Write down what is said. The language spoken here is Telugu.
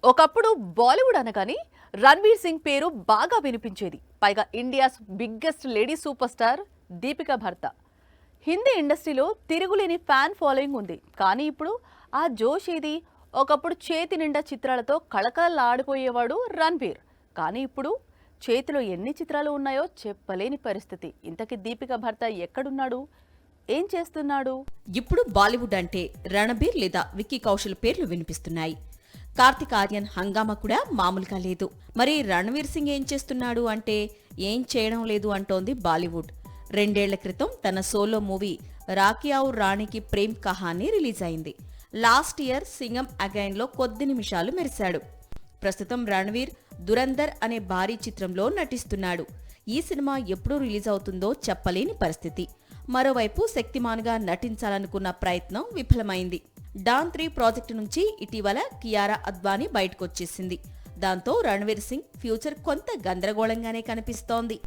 ఒకప్పుడు బాలీవుడ్ అనగానే రణ్వీర్ సింగ్ పేరు బాగా వినిపించేది. పైగా India's biggest lady super star Deepika భర్త. హిందీ ఇండస్ట్రీలో తిరుగులేని ఫ్యాన్ ఫాలోయింగ్ ఉంది. కానీ ఇప్పుడు ఆ జోష్ ఏది? ఒకప్పుడు చేతి నిండా చిత్రాలతో కళకళలాడిపోయేవాడు రణ్వీర్. కానీ ఇప్పుడు చేతిలో ఎన్ని చిత్రాలు ఉన్నాయో చెప్పలేని పరిస్థితి. ఇంతకీ దీపిక భర్త ఎక్కడున్నాడు? ఏం చేస్తున్నాడు? ఇప్పుడు బాలీవుడ్ అంటే రణబీర్ లేదా విక్కీ కౌశల్ పేర్లు వినిపిస్తున్నాయి. కార్తిక్ ఆర్యన్ హంగామా కూడా మామూలుగా లేదు. మరి రణ్వీర్ సింగ్ ఏం చేస్తున్నాడు అంటే ఏం చేయడం లేదు అంటోంది బాలీవుడ్. 2 ఏళ్ల క్రితం తన సోలో మూవీ రాకీ ఔర్ రాణికి ప్రేమ్ కహానీ రిలీజ్ అయింది. లాస్ట్ ఇయర్ సింగం అగైన్ లో కొద్ది నిమిషాలు మెరిశాడు. ప్రస్తుతం రణ్వీర్ దురందర్ అనే భారీ చిత్రంలో నటిస్తున్నాడు. ఈ సినిమా ఎప్పుడు రిలీజ్ అవుతుందో చెప్పలేని పరిస్థితి. మరోవైపు శక్తిమాన్గా నటించాలనుకున్న ప్రయత్నం విఫలమైంది. డాన్ 3 ప్రాజెక్టు నుంచి ఇటీవల కియారా అద్వానీ బయటకొచ్చేసింది. దాంతో రణ్వీర్ సింగ్ ఫ్యూచర్ కొంత గందరగోళంగానే కనిపిస్తోంది.